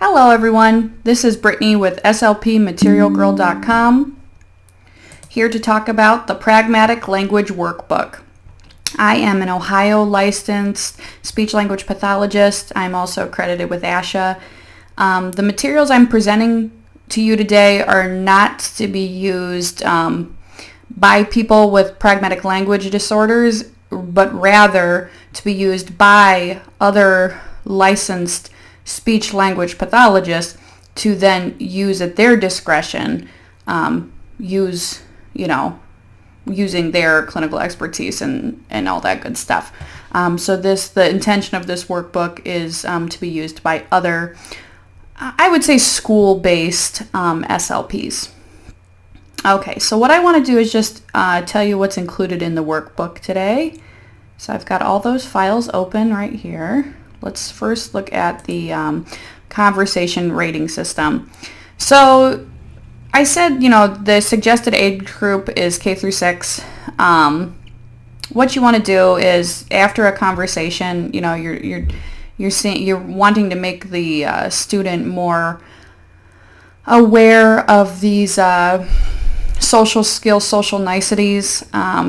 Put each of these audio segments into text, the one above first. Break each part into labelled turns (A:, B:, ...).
A: Hello everyone, this is Brittany with SLPMaterialGirl.com, here to talk about the Pragmatic Language Workbook. I am an Ohio licensed speech-language pathologist. I'm also accredited with ASHA. The materials I'm presenting to you today are not to be used by people with pragmatic language disorders, but rather to be used by other licensed speech-language pathologists to then use at their discretion, using their clinical expertise and all that good stuff. So the intention of this workbook is to be used by other, I would say, school-based SLPs. Okay, so what I want to do is just tell you what's included in the workbook today. So I've got all those files open right here. Let's first look at the conversation rating system. So I said, the suggested age group is K through 6. What you want to do is after a conversation, you're wanting to make the student more aware of these social skills, social niceties,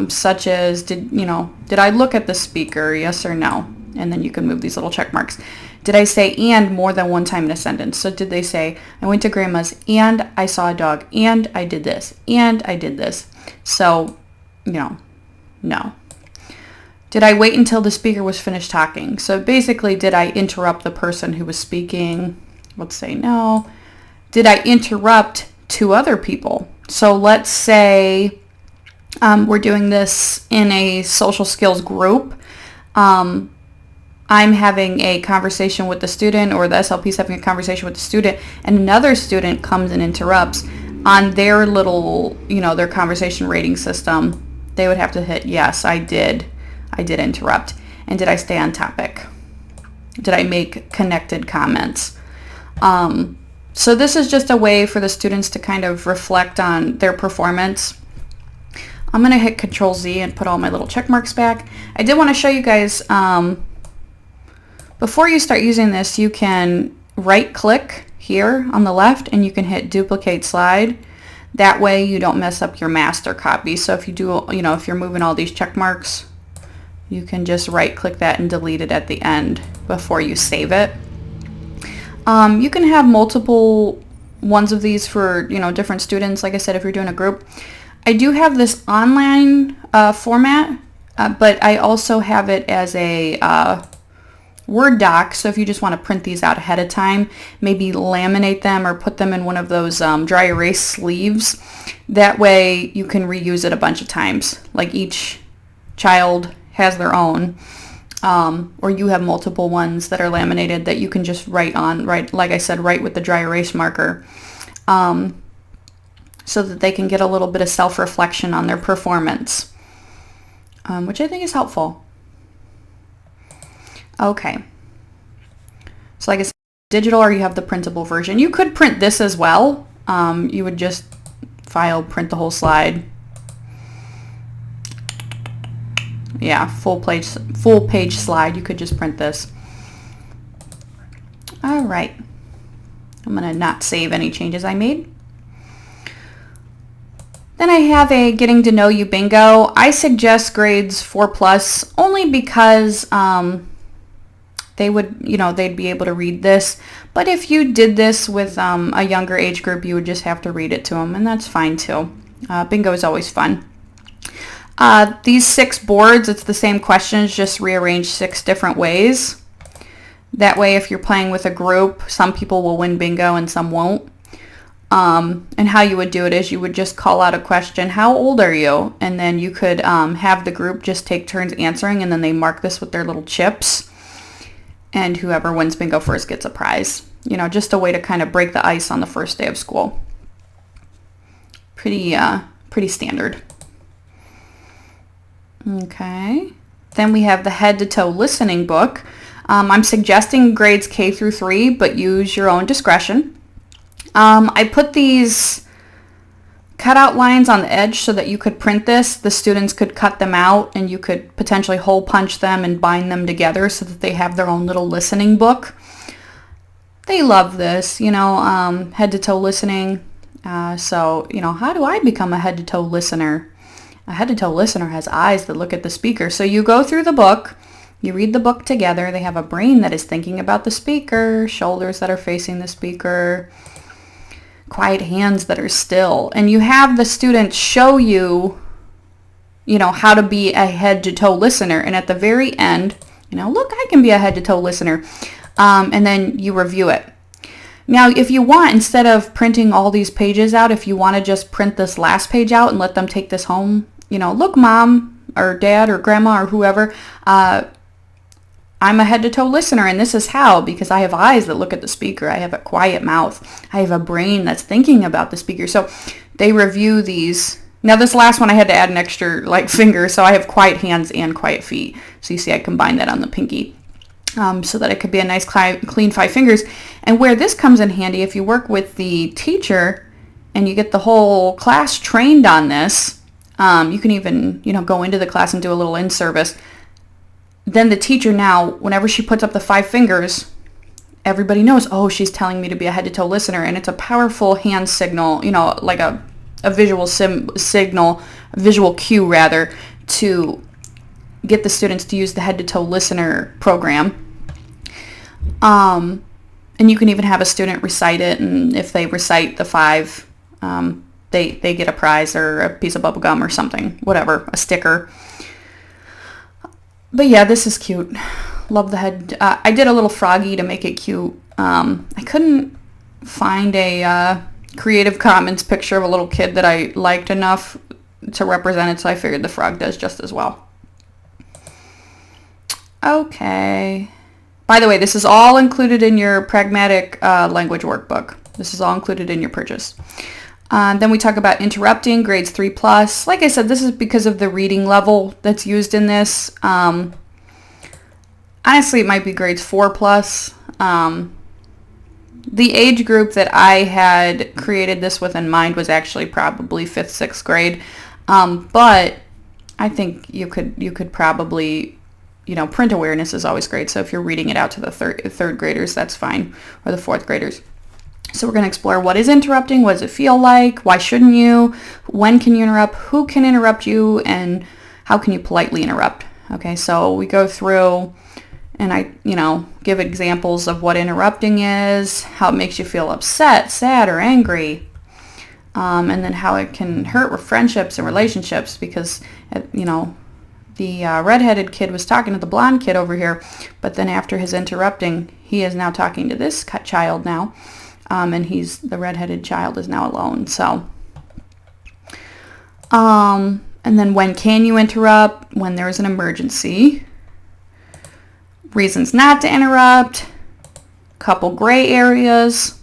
A: such as did I look at the speaker, yes or no? And then you can move these little check marks. Did I say "and" more than one time in a sentence? So did they say, I went to grandma's and I saw a dog and I did this and I did this? So, no. Did I wait until the speaker was finished talking? So basically, did I interrupt the person who was speaking? Let's say no. Did I interrupt two other people? So let's say we're doing this in a social skills group. I'm having a conversation with the student, or the SLP is having a conversation with the student, and another student comes and interrupts. On their little, their conversation rating system, they would have to hit yes, I did interrupt. And did I stay on topic? Did I make connected comments? So this is just a way for the students to kind of reflect on their performance. I'm going to hit Control Z and put all my little check marks back. I did want to show you guys, before you start using this, you can right click here on the left and you can hit duplicate slide. That way you don't mess up your master copy. So if you do, if you're moving all these check marks, you can just right click that and delete it at the end before you save it. You can have multiple ones of these for, different students. Like I said, if you're doing a group. I do have this online format, but I also have it as a Word doc. So if you just want to print these out ahead of time, maybe laminate them or put them in one of those dry erase sleeves. That way you can reuse it a bunch of times. Like each child has their own. Or you have multiple ones that are laminated that you can just write, like I said, write with the dry erase marker, so that they can get a little bit of self-reflection on their performance, which I think is helpful. Okay. So like I said, digital, or you have the printable version. You could print this as well. You would just file, print the whole slide. Yeah, full page slide. You could just print this. All right. I'm going to not save any changes I made. Then I have a getting to know you bingo. I suggest grades 4+ only because they'd be able to read this. But if you did this with a younger age group, you would just have to read it to them, and that's fine too. Bingo is always fun. These 6 boards, it's the same questions, just rearranged 6 different ways. That way, if you're playing with a group, some people will win bingo and some won't. And how you would do it is you would just call out a question, how old are you? And then you could have the group just take turns answering, and then they mark this with their little chips. And whoever wins bingo first gets a prize. Just a way to kind of break the ice on the first day of school. Pretty standard. Okay. Then we have the head to toe listening book. I'm suggesting grades K through 3, but use your own discretion. I put these cutout lines on the edge so that you could print this. The students could cut them out and you could potentially hole punch them and bind them together so that they have their own little listening book. they love this, head to toe listening. So, how do I become a head to toe listener? A head to toe listener has eyes that look at the speaker. So you go through the book, you read the book together. They have a brain that is thinking about the speaker, shoulders that are facing the speaker, quiet hands that are still. And you have the students show you, how to be a head to toe listener. And at the very end, look, I can be a head to toe listener. And then you review it. Now, if you want, instead of printing all these pages out, if you want to just print this last page out and let them take this home, look, mom or dad or grandma or whoever, I'm a head to toe listener, and this is how, because I have eyes that look at the speaker. I have a quiet mouth. I have a brain that's thinking about the speaker. So they review these. Now, this last one, I had to add an extra finger, so I have quiet hands and quiet feet. So you see I combined that on the pinky. So that it could be a nice clean 5 fingers. And where this comes in handy, if you work with the teacher and you get the whole class trained on this, you can even, go into the class and do a little in-service. Then the teacher now, whenever she puts up the 5 fingers, everybody knows, oh, she's telling me to be a head-to-toe listener. And it's a powerful hand signal, like a visual signal, a visual cue, rather, to get the students to use the head-to-toe listener program. And you can even have a student recite it, and if they recite the 5, they get a prize or a piece of bubble gum or something, whatever, a sticker. But yeah, this is cute. Love the head. I did a little froggy to make it cute. I couldn't find a Creative Commons picture of a little kid that I liked enough to represent it, so I figured the frog does just as well. Okay. By the way, this is all included in your pragmatic language workbook. This is all included in your purchase. Then we talk about interrupting, grades 3+. Like I said, this is because of the reading level that's used in this. Honestly, it might be grades 4+. The age group that I had created this with in mind was actually probably 5th, 6th grade. But I think you could probably, print awareness is always great. So if you're reading it out to the third graders, that's fine, or the 4th graders. So we're going to explore what is interrupting, what does it feel like, why shouldn't you, when can you interrupt, who can interrupt you, and how can you politely interrupt. Okay, so we go through and I, give examples of what interrupting is, how it makes you feel upset, sad, or angry, and then how it can hurt with friendships and relationships because, the redheaded kid was talking to the blonde kid over here, but then after his interrupting, he is now talking to this child now. And the redheaded child is now alone. So, and then when can you interrupt? When there is an emergency. Reasons not to interrupt. Couple gray areas.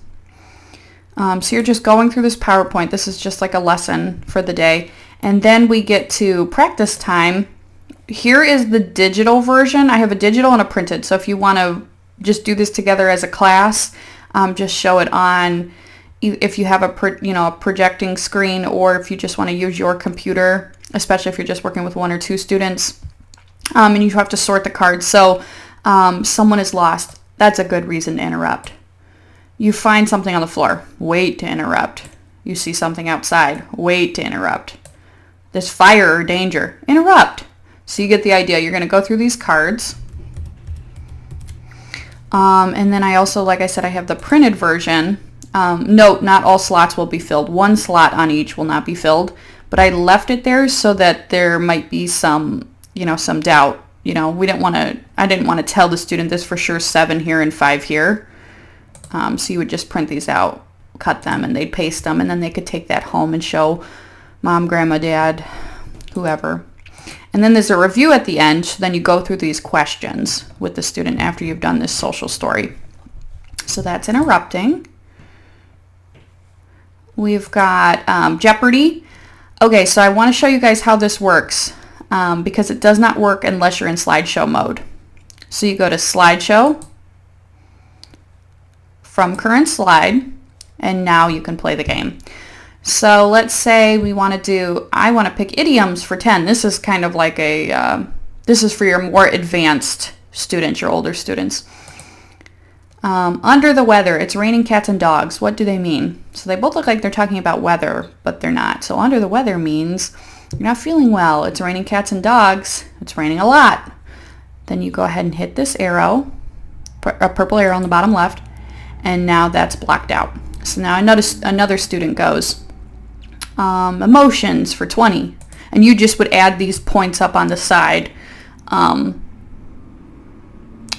A: So you're just going through this PowerPoint. This is just like a lesson for the day. And then we get to practice time. Here is the digital version. I have a digital and a printed. So if you want to just do this together as a class, just show it on, if you have a projecting screen, or if you just want to use your computer, especially if you're just working with 1 or 2 students, and you have to sort the cards. So someone is lost. That's a good reason to interrupt. You find something on the floor. Wait to interrupt. You see something outside. Wait to interrupt. There's fire or danger. Interrupt. So you get the idea. You're going to go through these cards. And then I also, like I said, I have the printed version. Note, not all slots will be filled. 1 slot on each will not be filled, but I left it there so that there might be some doubt. I didn't want to tell the student this for sure, 7 here and 5 here. So you would just print these out, cut them, and they'd paste them, and then they could take that home and show mom, grandma, dad, whoever. And then there's a review at the end, so then you go through these questions with the student after you've done this social story. So that's interrupting. We've got Jeopardy. Okay, so I want to show you guys how this works because it does not work unless you're in slideshow mode. So you go to slideshow, from current slide, and now you can play the game. So let's say I want to pick idioms for 10. This is kind of like this is for your more advanced students, your older students. Under the weather, it's raining cats and dogs. What do they mean? So they both look like they're talking about weather, but they're not. So under the weather means you're not feeling well. It's raining cats and dogs. It's raining a lot. Then you go ahead and hit this arrow, a purple arrow on the bottom left, and now that's blocked out. So now I notice another student goes, emotions for 20. And you just would add these points up on the side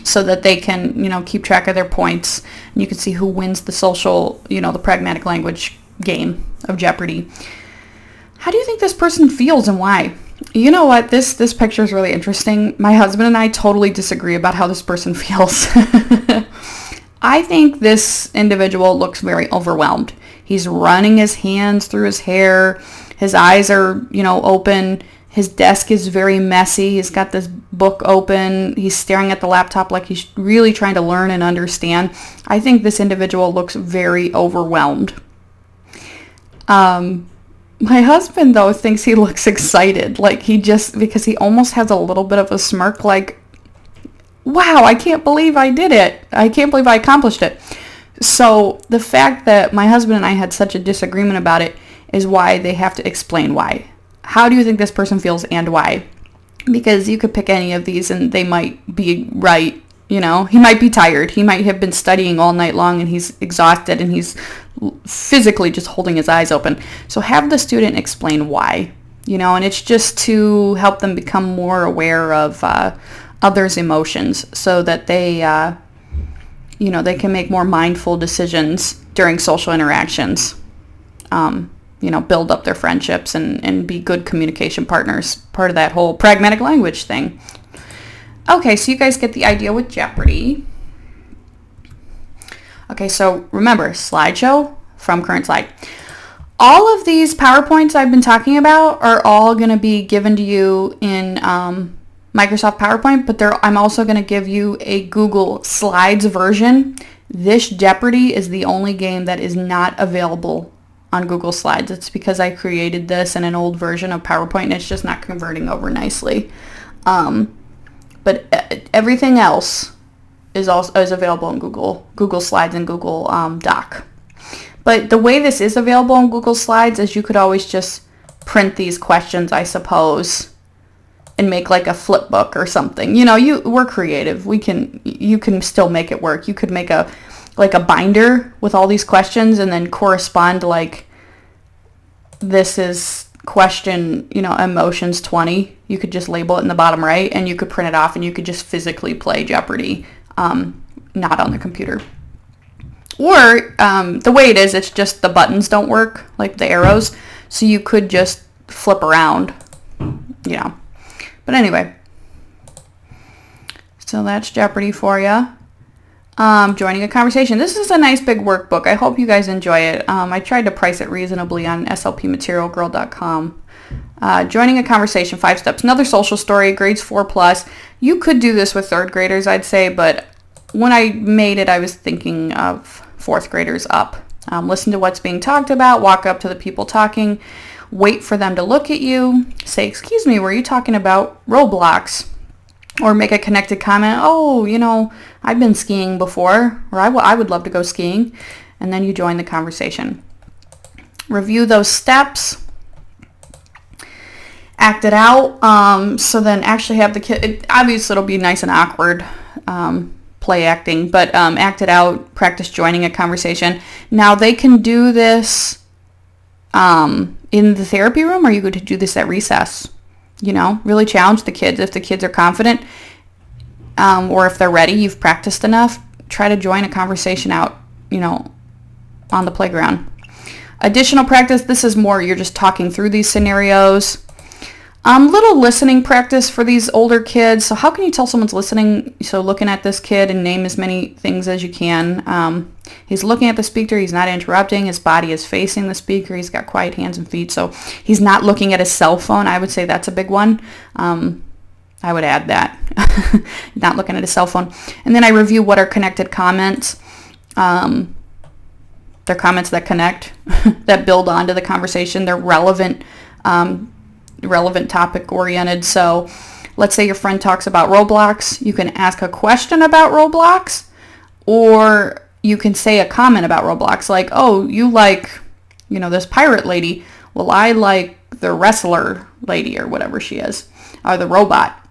A: so that they can, keep track of their points. And you can see who wins the social, the pragmatic language game of Jeopardy. How do you think this person feels and why? You know what? This picture is really interesting. My husband and I totally disagree about how this person feels. I think this individual looks very overwhelmed. He's running his hands through his hair. His eyes are, open. His desk is very messy. He's got this book open. He's staring at the laptop like he's really trying to learn and understand. I think this individual looks very overwhelmed. My husband, though, thinks he looks excited. Like because he almost has a little bit of a smirk like, wow, I can't believe I did it. I can't believe I accomplished it. So the fact that my husband and I had such a disagreement about it is why they have to explain why. How do you think this person feels and why? Because you could pick any of these and they might be right. He might be tired. He might have been studying all night long and he's exhausted and he's physically just holding his eyes open. So have the student explain why, and it's just to help them become more aware of others' emotions so that they, they can make more mindful decisions during social interactions. Build up their friendships and be good communication partners. Part of that whole pragmatic language thing. Okay, so you guys get the idea with Jeopardy. Okay, so remember, slideshow from current slide. All of these PowerPoints I've been talking about are all going to be given to you in Microsoft PowerPoint, but I'm also going to give you a Google Slides version. This Jeopardy is the only game that is not available on Google Slides. It's because I created this in an old version of PowerPoint and it's just not converting over nicely. But everything else is available in Google Slides and Google Doc. But the way this is available on Google Slides is you could always just print these questions, I suppose, and make like a flip book or something. We're creative. You can still make it work. You could make a binder with all these questions and then correspond like this is question, emotions 20. You could just label it in the bottom right and you could print it off and you could just physically play Jeopardy, not on the computer. Or the way it is, it's just the buttons don't work, like the arrows. So you could just flip around, But anyway, so that's Jeopardy for you. Joining a conversation. This is a nice big workbook. I hope you guys enjoy it. I tried to price it reasonably on slpmaterialgirl.com. Joining a conversation, 5 steps. Another social story, grades 4+. You could do this with 3rd graders, I'd say, but when I made it, I was thinking of 4th graders up. Listen to what's being talked about, walk up to the people talking, wait for them to look at you, say, excuse me, were you talking about Roblox? Or make a connected comment, oh, I've been skiing before, or I would love to go skiing. And then you join the conversation. Review those steps. Act it out. So then actually have the kid, obviously it'll be nice and awkward play acting, but act it out, practice joining a conversation. Now they can do this in the therapy room, or you could do this at recess. Really challenge the kids. If the kids are confident or if they're ready, you've practiced enough, try to join a conversation out, on the playground. Additional practice, this is more you're just talking through these scenarios. Little listening practice for these older kids. So how can you tell someone's listening? So looking at this kid and name as many things as you can. He's looking at the speaker. He's not interrupting. His body is facing the speaker. He's got quiet hands and feet. So he's not looking at his cell phone. I would say that's a big one. I would add that. Not looking at his cell phone. And then I review what are connected comments. They're comments that connect, that build onto the conversation. They're relevant topic oriented. So let's say your friend talks about Roblox. You can ask a question about Roblox. Or you can say a comment about Roblox like, oh, you like, this pirate lady. Well, I like the wrestler lady or whatever she is, or the robot.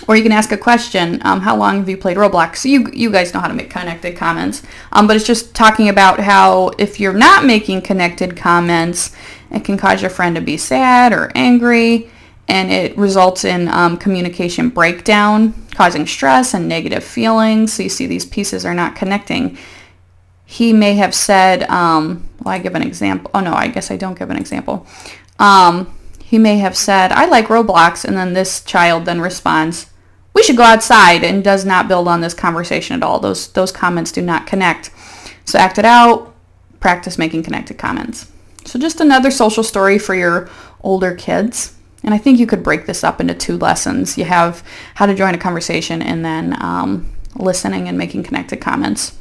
A: Or you can ask a question, how long have you played Roblox? So you guys know how to make connected comments. But it's just talking about how if you're not making connected comments, it can cause your friend to be sad or angry, and it results in communication breakdown, causing stress and negative feelings. So you see these pieces are not connecting. He may have said, I give an example. Oh no, I guess I don't give an example. He may have said, I like Roblox, and then this child then responds, we should go outside, and does not build on this conversation at all. Those comments do not connect. So act it out, practice making connected comments. So just another social story for your older kids. And I think you could break this up into 2 lessons. You have how to join a conversation, and then listening and making connected comments.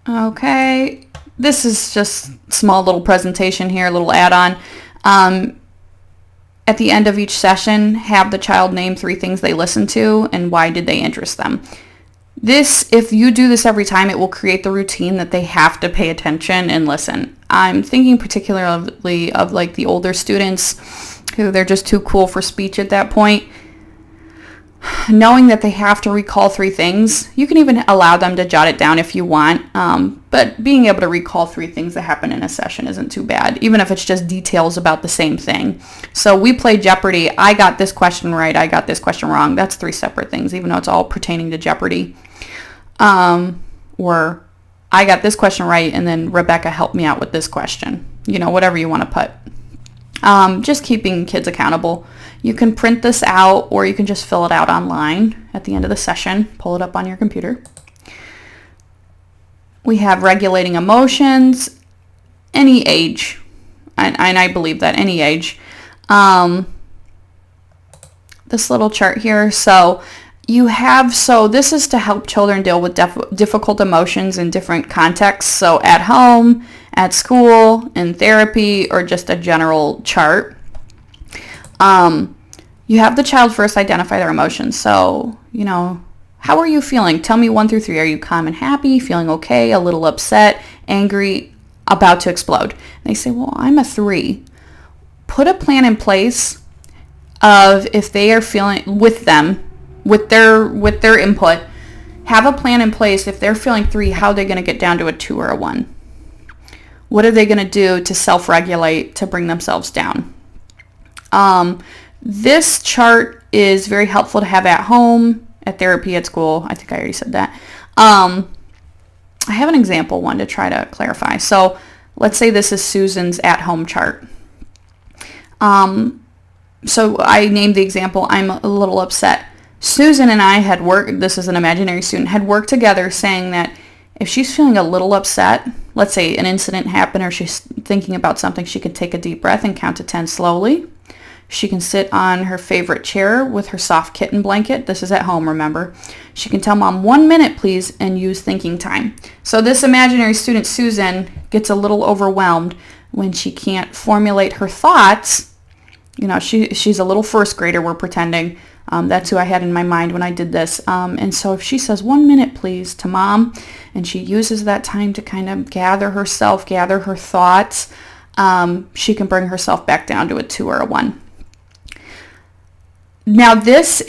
A: Okay, this is just a small little presentation here, a little add-on. At the end of each session, have the child name 3 things they listened to and why did they interest them. If you do this every time, it will create the routine that they have to pay attention and listen. I'm thinking particularly of like the older students who they're just too cool for speech at that point. Knowing that they have to recall 3 things, you can even allow them to jot it down if you want, but being able to recall 3 things that happen in a session isn't too bad, even if it's just details about the same thing. So we played Jeopardy. I got this question right. I got this question wrong. That's 3 separate things, even though it's all pertaining to Jeopardy. Or I got this question right, and then Rebecca helped me out with this question. Whatever you want to put. Just keeping kids accountable. You can print this out, or you can just fill it out online at the end of the session. Pull it up on your computer. We have regulating emotions, any age, and I believe that any age. This little chart here, so this is to help children deal with difficult emotions in different contexts, so at home, at school, in therapy, or just a general chart. You have the child first identify their emotions. So, how are you feeling? Tell me 1 through 3. Are you calm and happy, feeling okay, a little upset, angry, about to explode? And they say, well, I'm a 3. Put a plan in place of if they are feeling with their input. Have a plan in place. If they're feeling 3, how are they going to get down to a 2 or a 1? What are they going to do to self-regulate to bring themselves down? This chart is very helpful to have at home, at therapy, at school. I think I already said that. I have an example one to try to clarify. So let's say this is Susan's at-home chart. So I named the example, I'm a little upset. Susan and I had worked, this is an imaginary student, had worked together saying that if she's feeling a little upset, let's say an incident happened or she's thinking about something, she can take a deep breath and count to 10 slowly. She can sit on her favorite chair with her soft kitten blanket. This is at home, remember. She can tell mom 1 minute, please, and use thinking time. So this imaginary student, Susan, gets a little overwhelmed when she can't formulate her thoughts. She's a little first grader, we're pretending. That's who I had in my mind when I did this. And so if she says 1 minute, please, to mom, and she uses that time to kind of gather her thoughts, she can bring herself back down to a 2 or a 1. Now this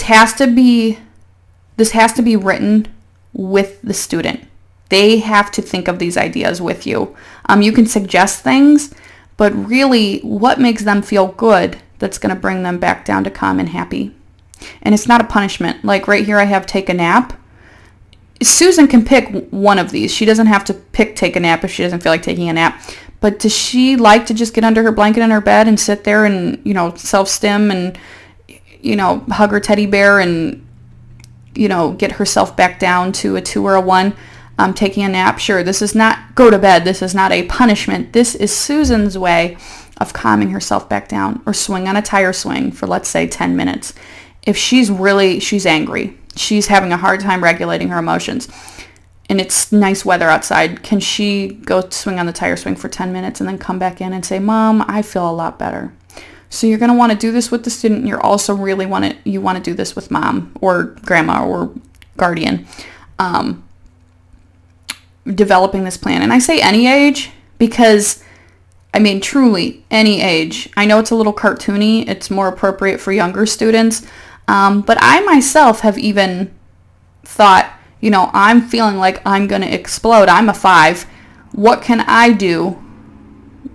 A: has to be written with the student. They have to think of these ideas with you. You can suggest things, but really what makes them feel good that's going to bring them back down to calm and happy. And it's not a punishment. Like right here I have take a nap. Susan can pick one of these. She doesn't have to pick take a nap if she doesn't feel like taking a nap. But does she like to just get under her blanket in her bed and sit there and, self-stim and, hug her teddy bear and, get herself back down to a 2 or a 1? Taking a nap, sure. This is not go to bed. This is not a punishment. This is Susan's way of calming herself back down, or swing on a tire swing for, let's say, 10 minutes. If she's angry, she's having a hard time regulating her emotions, and it's nice weather outside, can she go swing on the tire swing for 10 minutes and then come back in and say, Mom, I feel a lot better? So you're going to want to do this with the student. You're also you want to do this with mom or grandma or guardian, developing this plan. And I say any age because, I mean, truly any age. I know it's a little cartoony. It's more appropriate for younger students. But I myself have even thought, you know, I'm feeling like I'm going to explode. I'm a 5. What can I do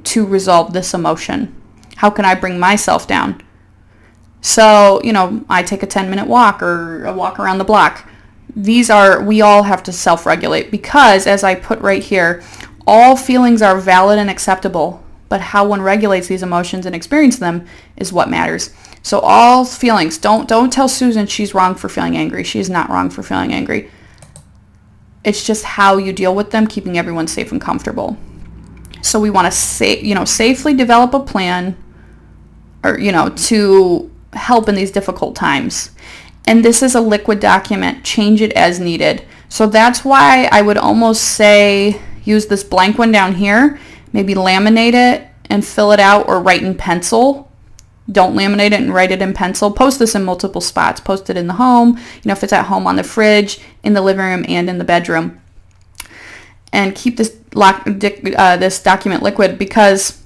A: to resolve this emotion? How can I bring myself down? So, you know, I take a 10-minute walk or a walk around the block. We all have to self-regulate because, as I put right here, all feelings are valid and acceptable, but how one regulates these emotions and experiences them is what matters. So all feelings, don't tell Susan she's wrong for feeling angry. She's not wrong for feeling angry. It's just how you deal with them, keeping everyone safe and comfortable. So we want to safely develop a plan, or, you know, to help in these difficult times. And this is a liquid document. Change it as needed. So that's why I would almost say use this blank one down here, maybe laminate it and fill it out, or write in pencil. Don't laminate it and write it in pencil. Post this in multiple spots. Post it in the home, you know, if it's at home, on the fridge, in the living room, and in the bedroom. And keep this document liquid, because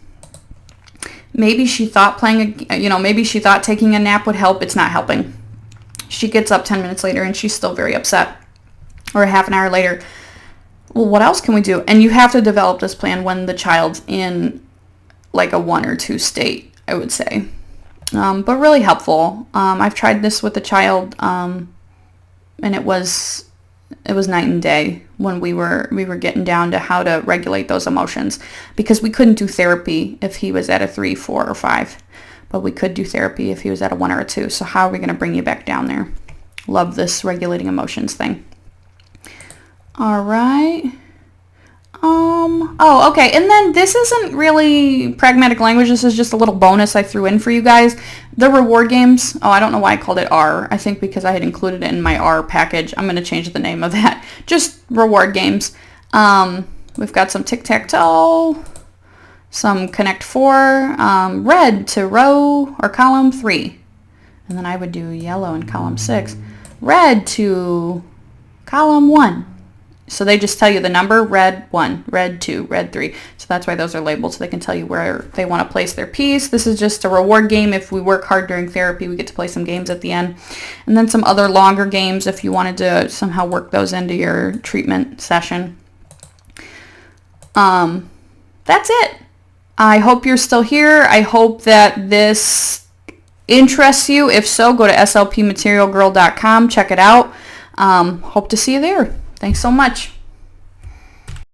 A: maybe she thought maybe she thought taking a nap would help. It's not helping. She gets up 10 minutes later and she's still very upset, or a half an hour later. Well, what else can we do? And you have to develop this plan when the child's in like a 1 or 2 state, I would say. But really helpful. I've tried this with a child, and it was night and day when we were getting down to how to regulate those emotions, because we couldn't do therapy if he was at a 3, 4, or 5, but we could do therapy if he was at a 1 or a 2. So how are we going to bring you back down there? Love this regulating emotions thing. All right. Oh, okay. And then this isn't really pragmatic language. This is just a little bonus I threw in for you guys. The reward games. Oh, I don't know why I called it R. I think because I had included it in my R package. I'm going to change the name of that. Just reward games. We've got some tic-tac-toe, some connect 4, red to row or column 3. And then I would do yellow in column 6. Red to column 1. So they just tell you the number, red 1, red 2, red 3. So that's why those are labeled, so they can tell you where they want to place their piece. This is just a reward game. If we work hard during therapy, we get to play some games at the end. And then some other longer games if you wanted to somehow work those into your treatment session. That's it. I hope you're still here. I hope that this interests you. If so, go to slpmaterialgirl.com. Check it out. Hope to see you there. Thanks so much.